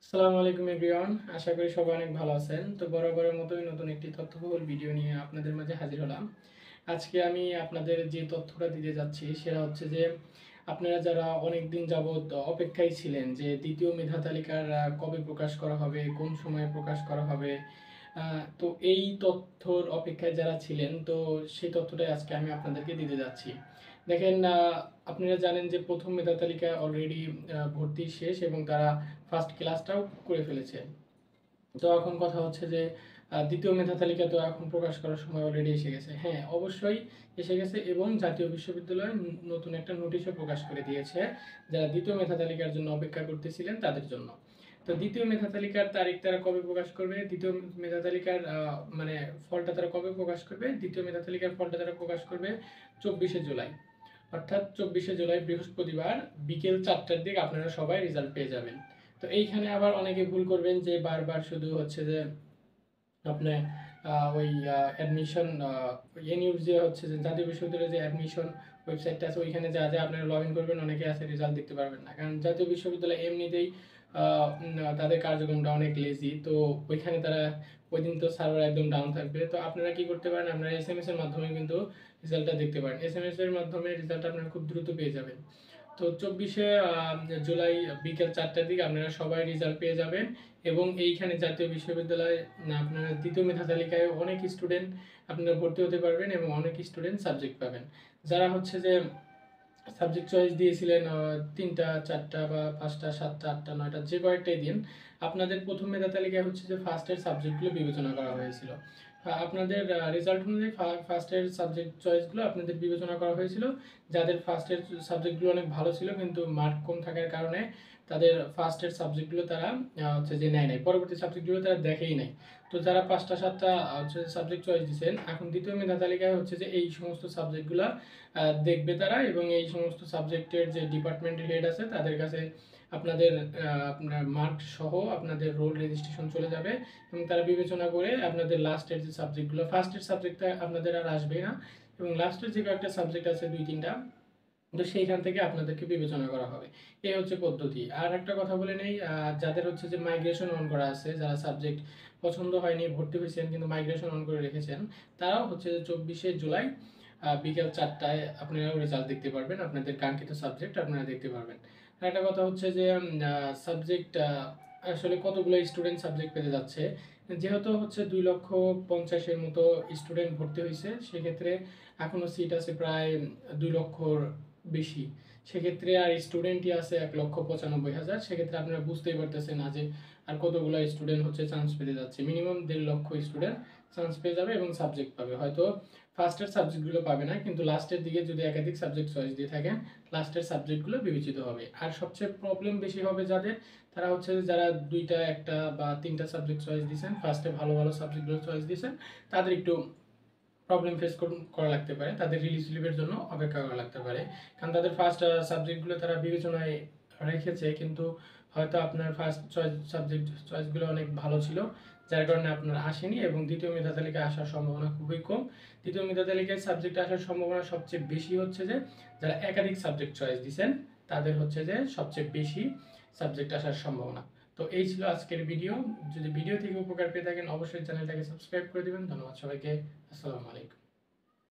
আসসালামু আলাইকুম এভরিওয়ান, আশা করি সবাই অনেক ভালো আছেন। তো বরাবরের মতোই নতুন একটি তথ্যবহুল ভিডিও নিয়ে আপনাদের মাঝে হাজির হলাম। আজকে আমি আপনাদের যে তথ্যটা দিতে যাচ্ছি সেটা হচ্ছে যে আপনারা যারা অনেক দিন যাবৎ অপেক্ষায় ছিলেন যে দ্বিতীয় মেধা তালিকার কবে প্রকাশ করা হবে, কোন সময়ে প্রকাশ করা হবে, তো এই তথ্যর অপেক্ষায় যারা ছিলেন তো সেই তথ্যটাই আজকে আমি আপনাদেরকে দিতে যাচ্ছি। দেখেন, আপনারা জানেন যে প্রথম মেধা তালিকায় অলরেডি ভর্তি শেষ এবং তারা ফার্স্ট ক্লাসটাও করে ফেলেছে। তো এখন কথা হচ্ছে যে দ্বিতীয় মেধা তালিকা তো এখন প্রকাশ করার সময় অলরেডি এসে গেছে। হ্যাঁ, অবশ্যই এসে গেছে এবং জাতীয় বিশ্ববিদ্যালয় নতুন একটা নোটিশও প্রকাশ করে দিয়েছে যারা দ্বিতীয় মেধা তালিকার জন্য অপেক্ষা করতেছিলেন তাদের জন্য। তো দ্বিতীয় মেধা তালিকার তারিখ তারা কবে প্রকাশ করবে, দ্বিতীয় মেধা তালিকার মানে ফলটা তারা কবে প্রকাশ করবে, দ্বিতীয় মেধা তালিকার ফলটা তারা প্রকাশ করবে 24শে জুলাই। অর্থাৎ 24শে জুলাই বৃহস্পতিবার বিকেল 4টার দিকে আপনারা সবাই রেজাল্ট পেয়ে যাবেন। তো এইখানে আবার অনেকে ভুল করবেন যে বারবার শুধু হচ্ছে যে আপনি ওই অ্যাডমিশন এনইউর যে হচ্ছে যে জাতীয় বিশ্ববিদ্যালয়ের যে অ্যাডমিশন ওয়েবসাইটটা আছে ওইখানে যা আপনারা লগ ইন করবেন, অনেকে আছে রেজাল্ট দেখতে পারবেন না, কারণ জাতীয় বিশ্ববিদ্যালয় এমনিতেই তাদের কার্যক্রমটা অনেক লেজি। তো ওইখানে তারা ওই দিন তো সার্ভার একদম ডাউন থাকবে। তো আপনারা কি করতে পারেন, আপনারা এসএমএস এর মাধ্যমে কিন্তু রেজাল্টটা দেখতে পারেন। এসএমএস এর মাধ্যমে রেজাল্ট আপনারা খুব দ্রুত পেয়ে যাবেন। তো 24শে জুলাই বিকেল 4টার দিকে আপনারা সবাই রেজাল্ট পেয়ে যাবেন এবং এইখানে জাতীয় বিশ্ববিদ্যালয় আপনারা দ্বিতীয় মেধা তালিকায় অনেক স্টুডেন্ট আপনারা ভর্তি হতে পারবেন এবং অনেক স্টুডেন্ট সাবজেক্ট পাবেন। যারা হচ্ছে যে সাবজেক্ট চয়েস দিয়েছিলেন 3টা 4টা বা 5টা 7টা 8টা 9টা যে কয়েকটাই দিন, আপনাদের প্রথম মেধা তালিকায় হচ্ছে যে ফার্স্টের সাবজেক্টগুলো বিবেচনা করা হয়েছিল। আপনাদের রেজাল্ট অনুযায়ী ফার্স্টের সাবজেক্ট চয়েসগুলো আপনাদের বিবেচনা করা হয়েছিল। যাদের ফার্স্টের সাবজেক্টগুলো অনেক ভালো ছিল কিন্তু মার্ক কম থাকার কারণে তাদের ফার্স্টের সাবজেক্টগুলো তারা হচ্ছে যে নেয় নাই, পরবর্তী সাবজেক্টগুলো তারা দেখেই নাই। তো যারা 5টা 7টা হচ্ছে সাবজেক্ট চয়েস দিয়েছেন, এখন দ্বিতীয় মেধা তালিকায় হচ্ছে যে এই সমস্ত সাবজেক্টগুলো দেখবে তারা এবং এই সমস্ত সাবজেক্টের যে ডিপার্টমেন্টের হেড আছে তাদের কাছে আপনাদের আপনার মার্ক সহ আপনাদের রোল রেজিস্ট্রেশন চলে যাবে এবং তারা বিবেচনা করে আপনাদের লাস্টের যে সাবজেক্টগুলো, ফার্স্টের সাবজেক্টটা আপনাদের আর আসবে না এবং লাস্টের যে কয়েকটা সাবজেক্ট আছে 2-3টা, তো সেইখান থেকে আপনাদেরকে বিবেচনা করা হবে। এই হচ্ছে পদ্ধতি। আর একটা কথা বলে নেই, যাদের হচ্ছে যে মাইগ্রেশন অন করা আছে, যারা সাবজেক্ট পছন্দ হয়নি ভর্তি হয়েছেন কিন্তু মাইগ্রেশন অন করে রেখেছেন, তারাও হচ্ছে যে 24শে জুলাই বিকেল 4টায় আপনারা রেজাল্ট দেখতে পারবেন, আপনাদের কাঙ্ক্ষিত সাবজেক্ট আপনারা দেখতে পারবেন। আর একটা কথা হচ্ছে যে সাবজেক্ট আসলে কতগুলো স্টুডেন্ট সাবজেক্ট পেতে যাচ্ছে, যেহেতু হচ্ছে 2,50,000-এর মতো স্টুডেন্ট ভর্তি হয়েছে, সেক্ষেত্রে এখনও সিট আছে প্রায় 2,00,000-র বেশি। সেক্ষেত্রে আর স্টুডেন্টই আছে 1,95,000। সেক্ষেত্রে আপনারা বুঝতেই পারতেছেন না যে আর কতগুলো স্টুডেন্ট হচ্ছে চান্স পেতে যাচ্ছে। মিনিমাম 1,50,000 স্টুডেন্ট চান্স পেয়ে যাবে এবং সাবজেক্ট পাবে। হয়তো ফার্স্টের সাবজেক্টগুলো পাবে না, কিন্তু লাস্টের দিকে যদি একাধিক সাবজেক্ট চয়েস দিয়ে থাকেন, লাস্টের সাবজেক্টগুলো বিবেচিত হবে। আর সবচেয়ে প্রবলেম বেশি হবে যাদের, তারা হচ্ছে যারা 2টা 1টা বা 3টা সাবজেক্ট চয়েস দিয়েছেন, ফার্স্টে ভালো ভালো সাবজেক্টগুলো চয়েস দিয়েছেন, তাদের একটু প্রবলেম ফেস করা লাগতে পারে, তাদের রিলিজ স্লিপের জন্য অপেক্ষা করা লাগতে পারে। কারণ তাদের ফার্স্ট সাবজেক্টগুলো তারা বিবেচনায় রেখেছে কিন্তু হয়তো আপনার ফার্স্ট সাবজেক্ট চয়েসগুলো অনেক ভালো ছিল, যার কারণে আপনার আসেনি এবং দ্বিতীয় মেধা তালিকায় আসার সম্ভাবনা খুবই কম। দ্বিতীয় মেধা তালিকায় সাবজেক্ট আসার সম্ভাবনা সবচেয়ে বেশি হচ্ছে যে যারা একাধিক সাবজেক্ট চয়েস দিয়েছেন তাদের হচ্ছে যে সবচেয়ে বেশি সাবজেক্ট আসার সম্ভাবনা। তো এই ছিল আজকের ভিডিও। যদি ভিডিও থেকে উপকার পেয়ে থাকেন অবশ্যই চ্যানেলটাকে সাবস্ক্রাইব করে দেবেন। ধন্যবাদ সবাইকে। আসসালামু আলাইকুম।